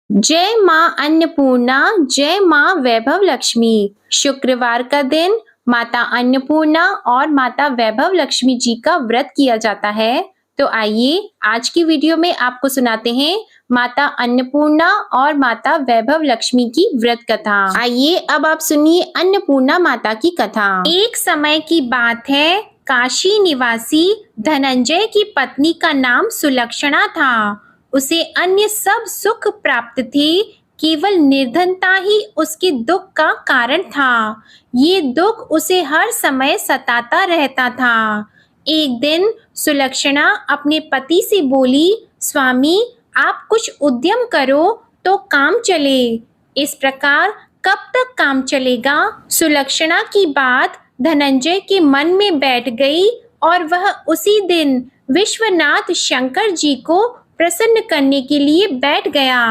जय माँ अन्नपूर्णा, जय माँ वैभव लक्ष्मी। शुक्रवार का दिन माता अन्नपूर्णा और माता वैभव लक्ष्मी जी का व्रत किया जाता है। तो आइए आज की वीडियो में आपको सुनाते हैं माता अन्नपूर्णा और माता वैभव लक्ष्मी की व्रत कथा। आइए अब आप सुनिए अन्नपूर्णा माता की कथा। एक समय की बात है, काशी निवासी धनंजय की पत्नी का नाम सुलक्षणा था। उसे अन्य सब सुख प्राप्त थे, केवल निर्धनता ही उसके दुख का कारण था। ये दुख उसे हर समय सताता रहता था। एक दिन सुलक्षणा अपने पति से बोली, स्वामी आप कुछ उद्यम करो तो काम चले। इस प्रकार कब तक काम चलेगा? सुलक्षणा की बात धनंजय के मन में बैठ गई और वह उसी दिन विश्वनाथ शंकर जी को प्रसन्न करने के लिए बैठ गया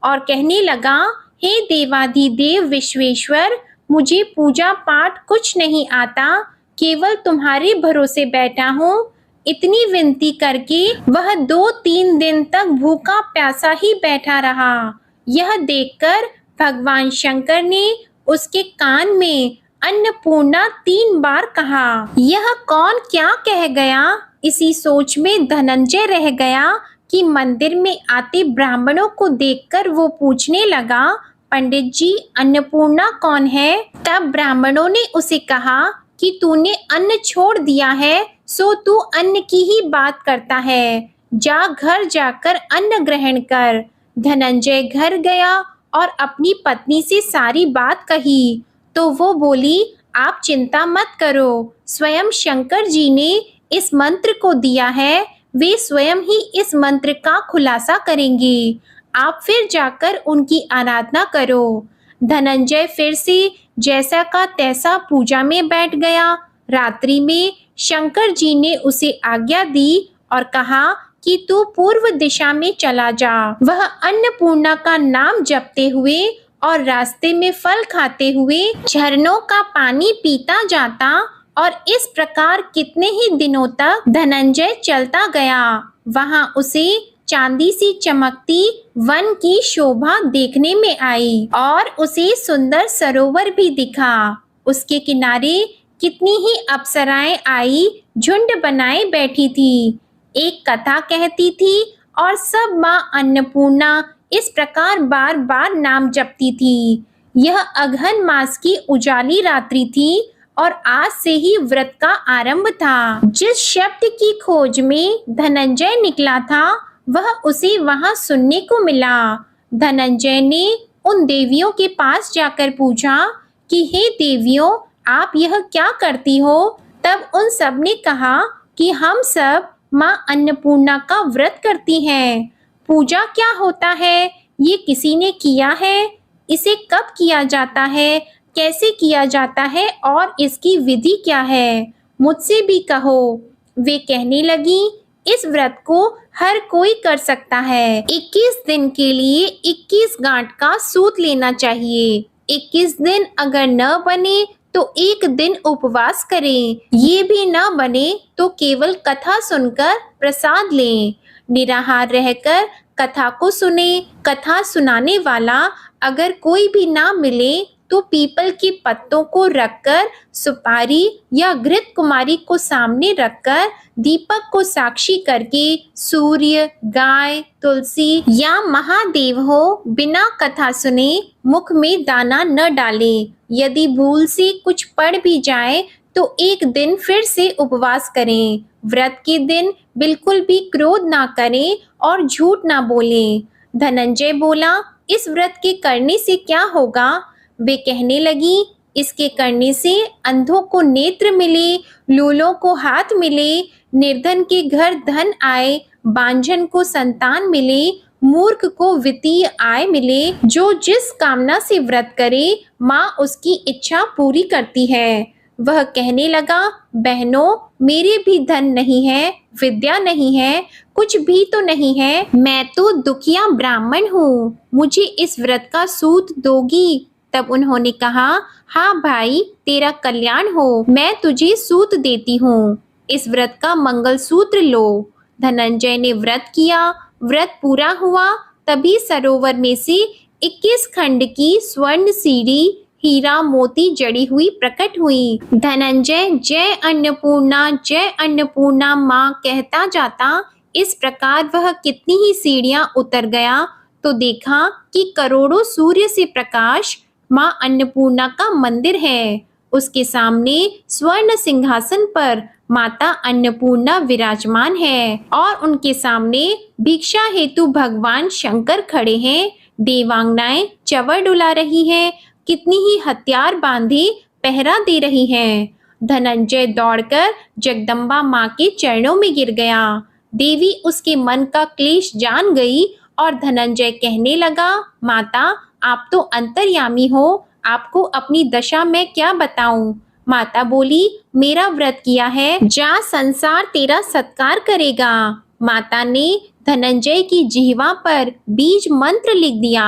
और कहने लगा, हे देवाधिदेव विश्वेश्वर, मुझे पूजा पाठ कुछ नहीं आता, केवल तुम्हारे भरोसे बैठा हूँ। इतनी विनती करके वह 2-3 दिन तक भूखा प्यासा ही बैठा रहा। यह देखकर भगवान शंकर ने उसके कान में अन्नपूर्णा 3 बार कहा। यह कौन क्या कह गया? इसी सोच में धनंजय रह गया कि मंदिर में आते ब्राह्मणों को देखकर वो पूछने लगा, पंडित जी अन्नपूर्णा कौन है? तब ब्राह्मणों ने उसे कहा कि तूने अन्न छोड़ दिया है, सो तू अन्न की ही बात करता है। जा घर जाकर अन्न ग्रहण कर। धनंजय घर गया और अपनी पत्नी से सारी बात कही तो वो बोली, आप चिंता मत करो, स्वयं शंकर जी ने इस मंत्र को दिया है, वे स्वयं ही इस मंत्र का खुलासा करेंगे। आप फिर जाकर उनकी आराधना करो। धनंजय फिर से जैसा का तैसा पूजा में बैठ गया। रात्रि में शंकर जी ने उसे आज्ञा दी और कहा कि तू पूर्व दिशा में चला जा। वह अन्नपूर्णा का नाम जपते हुए और रास्ते में फल खाते हुए झरनों का पानी पीता जाता और इस प्रकार कितने ही दिनों तक धनंजय चलता गया। वहां उसे चांदी सी चमकती वन की शोभा देखने में आई और उसे सुंदर सरोवर भी दिखा। उसके किनारे कितनी ही अप्सराएं आई झुंड बनाए बैठी थी। एक कथा कहती थी और सब माँ अन्नपूर्णा इस प्रकार बार बार नाम जपती थी। यह अगहन मास की उजाली रात्रि थी और आज से ही व्रत का आरंभ था। जिस शब्द की खोज में धनंजय निकला था वह उसे वहां सुनने को मिला। धनंजय ने उन देवियों के पास जाकर पूछा कि हे देवियों, आप यह क्या करती हो? तब उन सब ने कहा कि हम सब माँ अन्नपूर्णा का व्रत करती हैं। पूजा क्या होता है? ये किसी ने किया है? इसे कब किया जाता है? कैसे किया जाता है और इसकी विधि क्या है? मुझसे भी कहो। वे कहने लगी, इस व्रत को हर कोई कर सकता है। 21 दिन के लिए 21 गांठ का सूत लेना चाहिए। 21 दिन अगर न बने तो एक दिन उपवास करें। ये भी न बने तो केवल कथा सुनकर प्रसाद लें। निराहार रहकर कथा को सुने। कथा सुनाने वाला अगर कोई भी ना मिले तो पीपल के पत्तों को रखकर सुपारी या घृत कुमारी को सामने रखकर दीपक को साक्षी करके सूर्य, गाय, तुलसी या महादेव हो बिना कथा सुने मुख में दाना न डाले। यदि भूल से कुछ पड़ भी जाए तो एक दिन फिर से उपवास करें। व्रत के दिन बिल्कुल भी क्रोध ना करें और झूठ ना बोलें। धनंजय बोला, इस व्रत के करने से क्या होगा? वे कहने लगी, इसके करने से अंधों को नेत्र मिले, लूलों को हाथ मिले, निर्धन के घर धन आए, बांझन को संतान मिले, मूर्ख को वित्तीय आय मिले। जो जिस कामना से व्रत करे माँ उसकी इच्छा पूरी करती है। वह कहने लगा, बहनों मेरे भी धन नहीं है, विद्या नहीं है, कुछ भी तो नहीं है, मैं तो दुखिया ब्राह्मण हूँ, मुझे इस व्रत का सूत दोगी? तब उन्होंने कहा, हाँ भाई, तेरा कल्याण हो, मैं तुझे सूत देती हूँ, इस व्रत का मंगल सूत्र लो। धनंजय ने व्रत किया, व्रत पूरा हुआ तभी सरोवर में से 21 खंड की स्वर्ण सीढ़ी हीरा मोती जड़ी हुई प्रकट हुई। धनंजय जय अन्नपूर्णा माँ कहता जाता इस प्रकार वह कितनी ही सीढ़ियां उतर गया तो देखा कि करोड़ों सूर्य से प्रकाश माँ अन्नपूर्णा का मंदिर है। उसके सामने स्वर्ण सिंहासन पर माता अन्नपूर्णा विराजमान है और उनके सामने भिक्षा हेतु भगवान शंकर खड़े हैं। देवांगनाएं चवर डुला रही हैं, कितनी ही हथियार बांधे पहरा दे रही हैं। धनंजय दौड़कर जगदम्बा माँ के चरणों में गिर गया। देवी उसके मन का क्लेश जान गई और धनंजय कहने लगा, माता आप तो अंतर्यामी हो, आपको अपनी दशा मैं क्या बताऊं। माता बोली, मेरा व्रत किया है, जा संसार तेरा सत्कार करेगा। माता ने धनंजय की जिह्वा पर बीज मंत्र लिख दिया।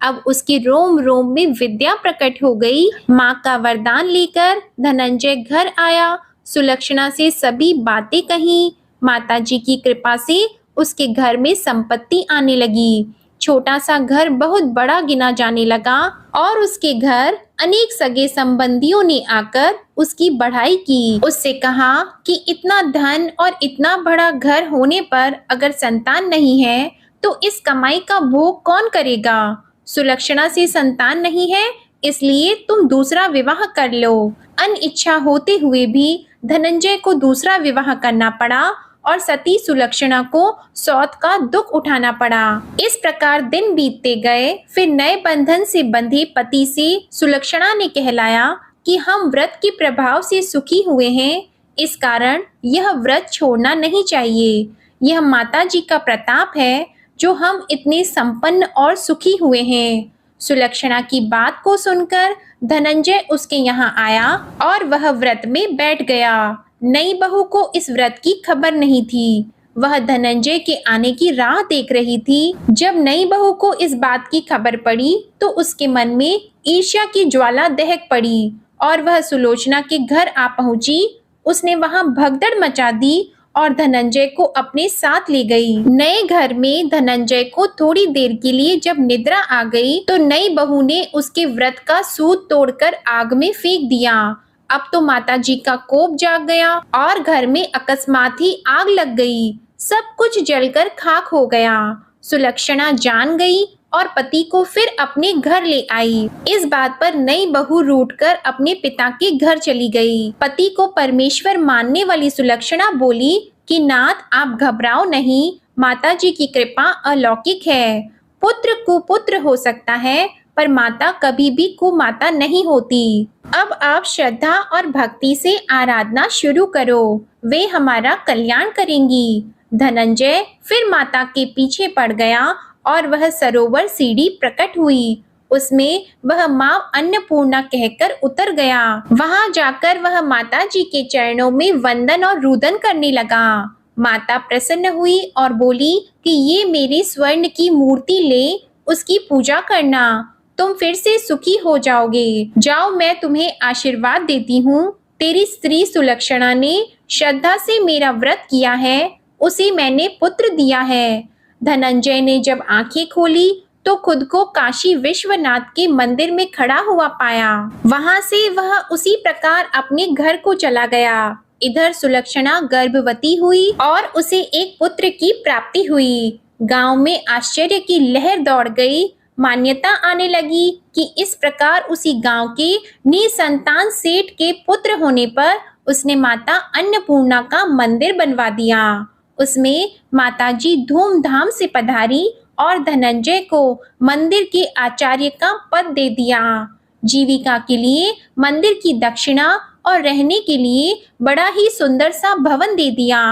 अब उसके रोम रोम में विद्या प्रकट हो गई। माँ का वरदान लेकर धनंजय घर आया। सुलक्षणा से सभी बातें कही। माताजी की कृपा से उसके घर में संपत्ति आने लगी। छोटा सा घर बहुत बड़ा गिना जाने लगा और उसके घर अनेक सगे संबंधियों ने आकर उसकी बढ़ाई की। उससे कहा कि इतना धन और इतना बड़ा घर होने पर अगर संतान नहीं है तो इस कमाई का भोग कौन करेगा। सुलक्षणा से संतान नहीं है, इसलिए तुम दूसरा विवाह कर लो। अनिच्छा होते हुए भी धनंजय को दूसरा विवाह करना पड़ा और सती सुलक्षणा को सौत का दुख उठाना पड़ा। इस प्रकार दिन बीतते गए। फिर नए बंधन से बंधे पति से सुलक्षणा ने कहलाया कि हम व्रत के प्रभाव से सुखी हुए हैं, इस कारण यह व्रत छोड़ना नहीं चाहिए। यह माता जी का प्रताप है जो हम इतने संपन्न और सुखी हुए हैं। सुलक्षणा की बात को सुनकर धनंजय उसके यहाँ आया और वह व्रत में बैठ गया। नई बहू को इस व्रत की खबर नहीं थी। वह धनंजय के आने की राह देख रही थी। जब नई बहू को इस बात की खबर पड़ी तो उसके मन में ईर्ष्या की ज्वाला दहक पड़ी और वह सुलोचना के घर आ पहुंची। उसने वहां भगदड़ मचा दी और धनंजय को अपने साथ ले गई। नए घर में धनंजय को थोड़ी देर के लिए जब निद्रा आ गई तो नई बहू ने उसके व्रत का सूत तोड़कर आग में फेंक दिया। अब तो माताजी का कोप जाग गया और घर में अकस्मात ही आग लग गई। सब कुछ जलकर खाक हो गया। सुलक्षणा जान गई और पति को फिर अपने घर ले आई। इस बात पर नई बहू रूठकर अपने पिता के घर चली गई। पति को परमेश्वर मानने वाली सुलक्षणा बोली कि नाथ आप घबराओ नहीं, माताजी की कृपा अलौकिक है। पुत्र कुपुत्र हो सकता है पर माता कभी भी कुमाता नहीं होती। अब आप श्रद्धा और भक्ति से आराधना शुरू करो, वे हमारा कल्याण करेंगी। धनंजय फिर माता के पीछे पड़ गया और वह सरोवर सीढ़ी प्रकट हुई। उसमें वह माँ अन्नपूर्णा कहकर उतर गया। वहां जाकर वह माता जी के चरणों में वंदन और रुदन करने लगा। माता प्रसन्न हुई और बोली कि ये मेरी स्वर्ण की मूर्ति ले, उसकी पूजा करना, तुम फिर से सुखी हो जाओगे। जाओ मैं तुम्हें आशीर्वाद देती हूँ। तेरी स्त्री सुलक्षणा ने श्रद्धा से मेरा व्रत किया है, उसे मैंने पुत्र दिया है। धनंजय ने जब आंखें खोली तो खुद को काशी विश्वनाथ के मंदिर में खड़ा हुआ पाया। वहां से वह उसी प्रकार अपने घर को चला गया। इधर सुलक्षणा गर्भवती हुई और उसे एक पुत्र की प्राप्ति हुई। गांव में आश्चर्य की लहर दौड़ गई। मान्यता आने लगी कि इस प्रकार उसी गांव के निसंतान सेठ के पुत्र होने पर उसने माता अन्नपूर्णा का मंदिर बनवा दिया। उसमें माताजी धूमधाम से पधारी और धनंजय को मंदिर के आचार्य का पद दे दिया। जीविका के लिए मंदिर की दक्षिणा और रहने के लिए बड़ा ही सुंदर सा भवन दे दिया।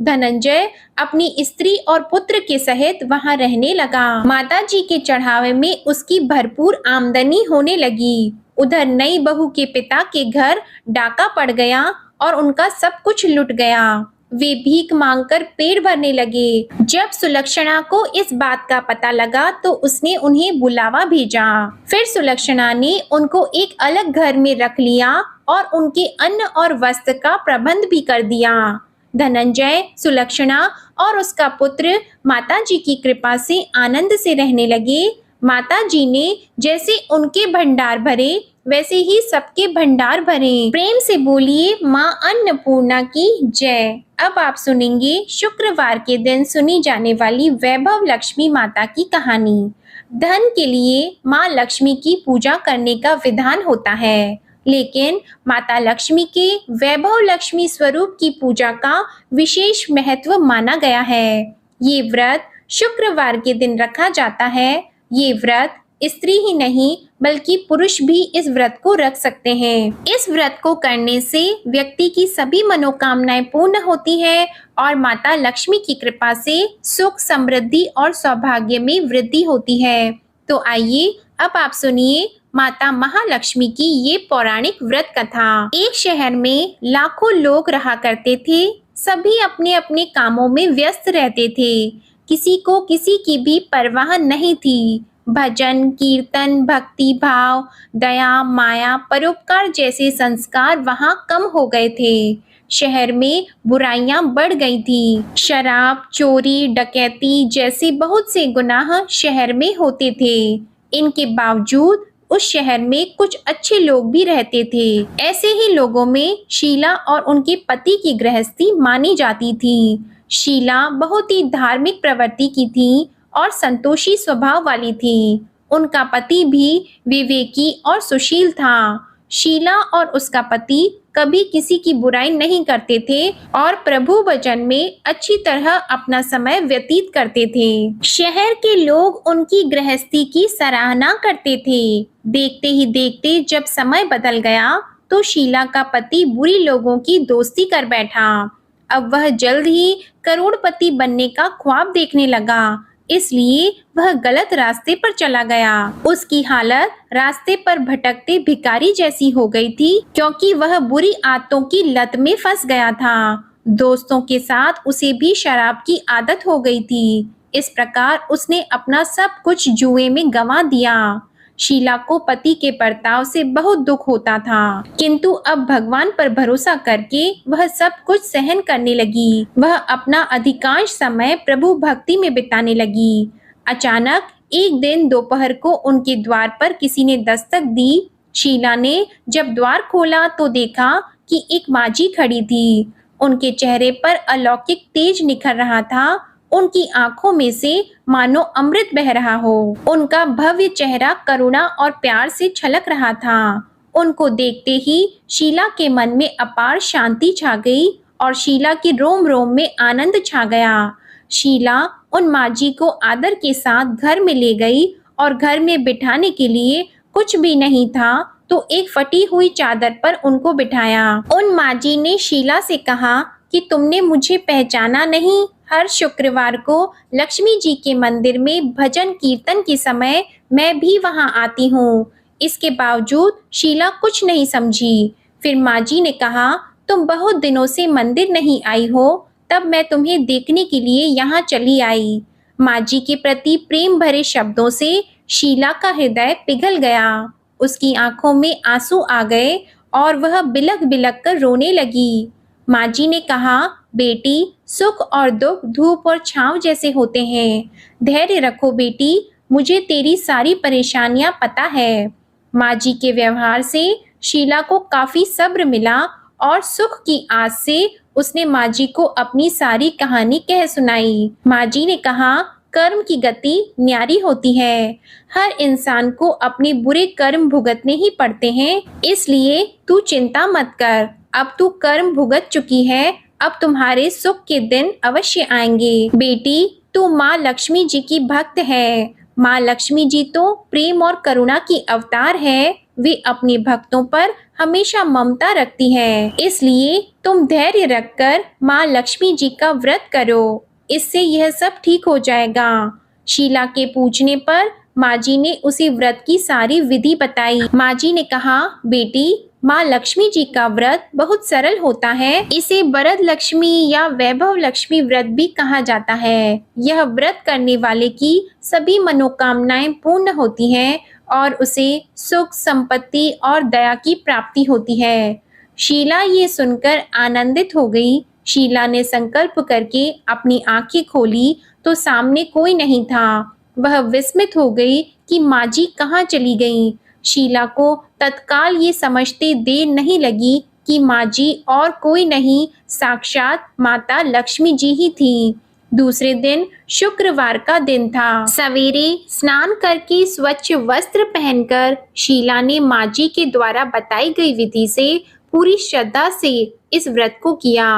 धनंजय अपनी स्त्री और पुत्र के सहित वहां रहने लगा। माताजी के चढ़ावे में उसकी भरपूर आमदनी होने लगी। उधर नई बहू के पिता के घर डाका पड़ गया और उनका सब कुछ लुट गया। वे भीख मांगकर पेट भरने लगे। जब सुलक्षणा को इस बात का पता लगा तो उसने उन्हें बुलावा भेजा। फिर सुलक्षणा ने उनको एक अलग घर में रख लिया और उनके अन्न और वस्त्र का प्रबंध भी कर दिया। धनंजय, सुलक्षणा और उसका पुत्र माता जी की कृपा से आनंद से रहने लगे। माता जी ने जैसे उनके भंडार भरे वैसे ही सबके भंडार भरे। प्रेम से बोलिए माँ अन्नपूर्णा की जय। अब आप सुनेंगे शुक्रवार के दिन सुनी जाने वाली वैभव लक्ष्मी माता की कहानी। धन के लिए माँ लक्ष्मी की पूजा करने का विधान होता है, लेकिन माता लक्ष्मी के वैभव लक्ष्मी स्वरूप की पूजा का विशेष महत्व माना गया है। ये व्रत शुक्रवार के दिन रखा जाता है। ये व्रत स्त्री ही नहीं बल्कि पुरुष भी इस व्रत को रख सकते हैं। इस व्रत को करने से व्यक्ति की सभी मनोकामनाएं पूर्ण होती है और माता लक्ष्मी की कृपा से सुख, समृद्धि और सौभाग्य में वृद्धि होती है। तो आइए अब आप सुनिए माता महालक्ष्मी की ये पौराणिक व्रत कथा। एक शहर में लाखों लोग रहा करते थे। सभी अपने अपने कामों में व्यस्त रहते थे। किसी को किसी की भी परवाह नहीं थी। भजन, कीर्तन, भक्ति भाव, दया, माया, परोपकार जैसे संस्कार वहाँ कम हो गए थे। शहर में बुराइयां बढ़ गई थी। शराब, चोरी, डकैती जैसे बहुत से गुनाह शहर में होते थे। इनके बावजूद उस शहर में कुछ अच्छे लोग भी रहते थे। ऐसे ही लोगों में शीला और उनके पति की गृहस्थी मानी जाती थी। शीला बहुत ही धार्मिक प्रवृत्ति की थी और संतोषी स्वभाव वाली थी। उनका पति भी विवेकी और सुशील था। शीला और उसका पति कभी किसी की बुराई नहीं करते थे और प्रभु भजन में अच्छी तरह अपना समय व्यतीत करते थे। शहर के लोग उनकी गृहस्थी की सराहना करते थे। देखते ही देखते जब समय बदल गया तो शीला का पति बुरी लोगों की दोस्ती कर बैठा। अब वह जल्द ही करोड़पति बनने का ख्वाब देखने लगा, इसलिए वह गलत रास्ते पर चला गया। उसकी हालत रास्ते पर भटकते भिखारी जैसी हो गई थी, क्योंकि वह बुरी आदतों की लत में फंस गया था। दोस्तों के साथ उसे भी शराब की आदत हो गई थी। इस प्रकार उसने अपना सब कुछ जुए में गंवा दिया। शीला को पति के बर्ताव से बहुत दुख होता था, किंतु अब भगवान पर भरोसा करके वह सब कुछ सहन करने लगी। वह अपना अधिकांश समय प्रभु भक्ति में बिताने लगी। अचानक एक दिन दोपहर को उनके द्वार पर किसी ने दस्तक दी। शीला ने जब द्वार खोला तो देखा कि एक माजी खड़ी थी। उनके चेहरे पर अलौकिक तेज निखर रहा था। उनकी आंखों में से मानो अमृत बह रहा हो। उनका भव्य चेहरा करुणा और प्यार से छलक रहा था। उनको देखते ही शीला के मन में अपार शांति छा गई और शीला के रोम रोम में आनंद छा गया। शीला उन माजी को आदर के साथ घर में ले गई और घर में बिठाने के लिए कुछ भी नहीं था तो एक फटी हुई चादर पर उनको बिठाया। उन माजी ने शीला से कहा कि तुमने मुझे पहचाना नहीं। हर शुक्रवार को लक्ष्मी जी के मंदिर में भजन कीर्तन के समय मैं भी वहां आती हूँ। इसके बावजूद शीला कुछ नहीं समझी। फिर माजी ने कहा, तुम बहुत दिनों से मंदिर नहीं आई हो, तब मैं तुम्हें देखने के लिए यहाँ चली आई। माजी के प्रति प्रेम भरे शब्दों से शीला का हृदय पिघल गया। उसकी आंखों में आंसू आ गए और वह बिलख बिलख कर रोने लगी। माजी ने कहा, बेटी, सुख और दुख धूप और छांव जैसे होते हैं। धैर्य रखो बेटी, मुझे तेरी सारी परेशानियां पता है। माजी के व्यवहार से शीला को काफी सब्र मिला और सुख की आस से उसने माजी को अपनी सारी कहानी कह सुनाई। माजी ने कहा, कर्म की गति न्यारी होती है। हर इंसान को अपने बुरे कर्म भुगतने ही पड़ते हैं, इसलिए तू चिंता मत कर। अब तू कर्म भुगत चुकी है, अब तुम्हारे सुख के दिन अवश्य आएंगे। बेटी, तू माँ लक्ष्मी जी की भक्त है। माँ लक्ष्मी जी तो प्रेम और करुणा की अवतार है। वे अपने भक्तों पर हमेशा ममता रखती है, इसलिए तुम धैर्य रखकर माँ लक्ष्मी जी का व्रत करो। इससे यह सब ठीक हो जाएगा। शीला के पूछने पर माजी ने उसे व्रत की सारी विधि बताई। माजी ने कहा, बेटी, माँ लक्ष्मी जी का व्रत बहुत सरल होता है। इसे वरद लक्ष्मी या वैभव लक्ष्मी व्रत भी कहा जाता है। यह व्रत करने वाले की सभी मनोकामनाएं पूर्ण होती हैं और उसे सुख, संपत्ति और दया की प्राप्ति होती है। शीला ये सुनकर आनंदित हो गई। शीला ने संकल्प करके अपनी आंखें खोली तो सामने कोई नहीं था। वह विस्मित हो गई कि माँ जी कहाँ चली गईं। शीला को तत्काल ये समझते देर नहीं लगी कि माँ जी और कोई नहीं, साक्षात माता लक्ष्मी जी ही थी। दूसरे दिन शुक्रवार का दिन था। सवेरे स्नान करके स्वच्छ वस्त्र पहनकर शीला ने माँ जी के द्वारा बताई गई विधि से पूरी श्रद्धा से इस व्रत को किया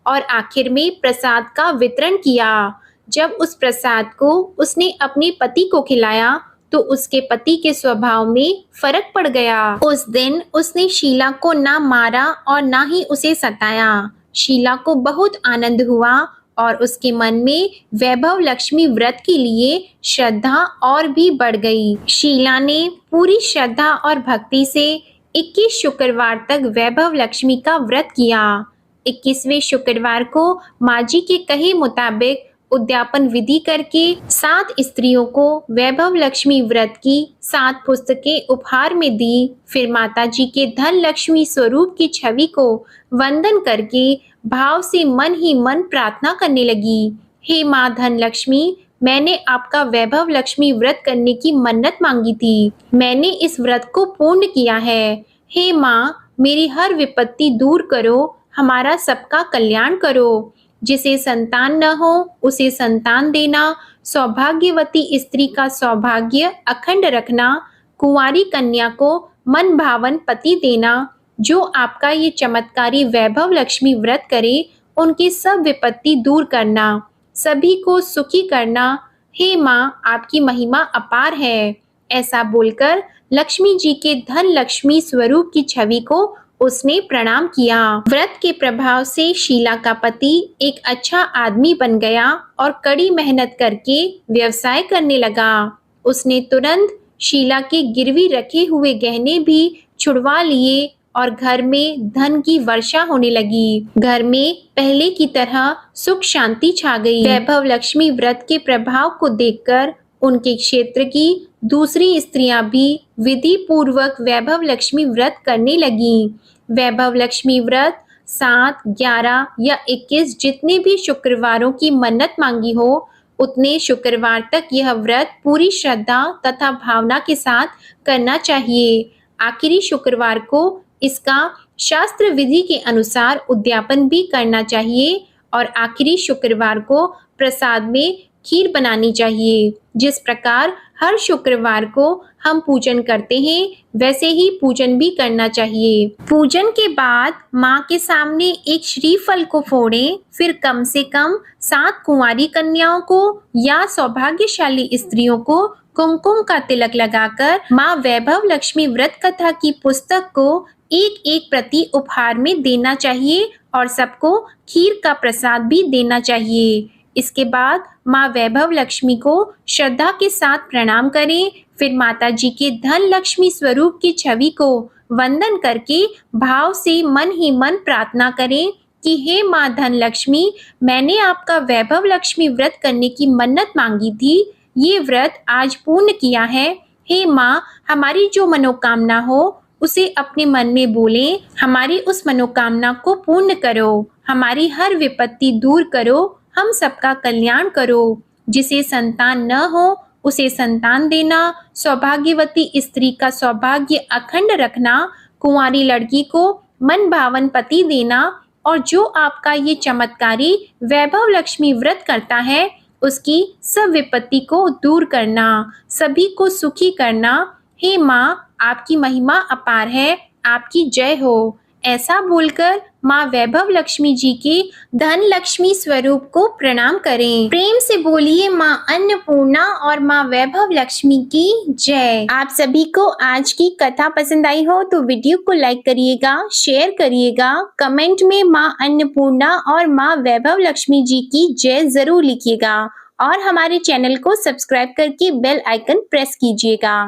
और आखिर में प्रसाद का वितरण किया। जब उस प्रसाद को उसने अपने पति को खिलाया तो उसके पति के स्वभाव में फर्क पड़ गया। उस दिन उसने शीला को ना मारा और ना ही उसे सताया। शीला को बहुत आनंद हुआ और उसके मन में वैभव लक्ष्मी व्रत के लिए श्रद्धा और भी बढ़ गई। शीला ने पूरी श्रद्धा और भक्ति से 21 शुक्रवार तक वैभव लक्ष्मी का व्रत किया। 21वें शुक्रवार को माँ जी के कहे मुताबिक उद्यापन विधि करके 7 स्त्रियों को वैभव लक्ष्मी व्रत की 7 पुस्तकें उपहार में दी। फिर माता जी के धन लक्ष्मी स्वरूप की छवि को वंदन करके भाव से मन ही मन प्रार्थना करने लगी। हे माँ धन लक्ष्मी, मैंने आपका वैभव लक्ष्मी व्रत करने की मन्नत मांगी थी। मैंने इस व्रत को पूर्ण किया है। हे माँ, मेरी हर विपत्ति दूर करो, हमारा सबका कल्याण करो। जिसे संतान न हो उसे संतान देना, सौभाग्यवती स्त्री का सौभाग्य अखंड रखना, कुंवारी कन्या को मन भावन पति देना। जो आपका ये चमत्कारी वैभव लक्ष्मी व्रत करे उनकी सब विपत्ति दूर करना, सभी को सुखी करना। हे माँ, आपकी महिमा अपार है। ऐसा बोलकर लक्ष्मी जी के धन लक्ष्मी स्वरूप की छवि को उसने प्रणाम किया। व्रत के प्रभाव से शीला का पति एक अच्छा आदमी बन गया और कड़ी मेहनत करके व्यवसाय करने लगा। उसने तुरंत शीला के गिरवी रखे हुए गहने भी छुड़वा लिए और घर में धन की वर्षा होने लगी। घर में पहले की तरह सुख शांति छा गई। वैभव लक्ष्मी व्रत के प्रभाव को देखकर उनके क्षेत्र की दूसरी स्त्रियां भी विधि पूर्वक वैभव लक्ष्मी व्रत करने लगीं। वैभव लक्ष्मी व्रत 7, 11 या 21 जितने भी शुक्रवारों की मन्नत मांगी हो उतने शुक्रवार तक यह व्रत पूरी श्रद्धा तथा भावना के साथ करना चाहिए। आखिरी शुक्रवार को इसका शास्त्र विधि के अनुसार उद्यापन भी करना चाहिए और आखिरी शुक्रवार को प्रसाद में खीर बनानी चाहिए। जिस प्रकार हर शुक्रवार को हम पूजन करते हैं वैसे ही पूजन भी करना चाहिए। पूजन के बाद माँ के सामने एक श्रीफल को फोड़ें, फिर कम से कम 7 कुंवारी कन्याओं को या सौभाग्यशाली स्त्रियों को कुमकुम का तिलक लगाकर माँ वैभव लक्ष्मी व्रत कथा की पुस्तक को एक एक प्रति उपहार में देना चाहिए और सबको खीर का प्रसाद भी देना चाहिए। इसके बाद माँ वैभव लक्ष्मी को श्रद्धा के साथ प्रणाम करें। फिर माता जी के धन लक्ष्मी स्वरूप की छवि को वंदन करके भाव से मन ही मन प्रार्थना करें कि हे माँ धन लक्ष्मी, मैंने आपका वैभव लक्ष्मी व्रत करने की मन्नत मांगी थी, ये व्रत आज पूर्ण किया है। हे माँ, हमारी जो मनोकामना हो उसे अपने मन में बोलें, हमारी उस मनोकामना को पूर्ण करो, हमारी हर विपत्ति दूर करो, हम सबका कल्याण करो। जिसे संतान न हो उसे संतान देना, सौभाग्यवती स्त्री का सौभाग्य अखंड रखना, कुंवारी लड़की को मन भावन पति देना और जो आपका ये चमत्कारी वैभव लक्ष्मी व्रत करता है उसकी सब विपत्ति को दूर करना, सभी को सुखी करना। हे माँ, आपकी महिमा अपार है, आपकी जय हो। ऐसा बोलकर माँ वैभव लक्ष्मी जी के धन लक्ष्मी स्वरूप को प्रणाम करें। प्रेम से बोलिए माँ अन्नपूर्णा और माँ वैभव लक्ष्मी की जय। आप सभी को आज की कथा पसंद आई हो तो वीडियो को लाइक करिएगा, शेयर करिएगा, कमेंट में माँ अन्नपूर्णा और माँ वैभव लक्ष्मी जी की जय जरूर लिखिएगा और हमारे चैनल को सब्सक्राइब करके बेल आइकन प्रेस कीजिएगा।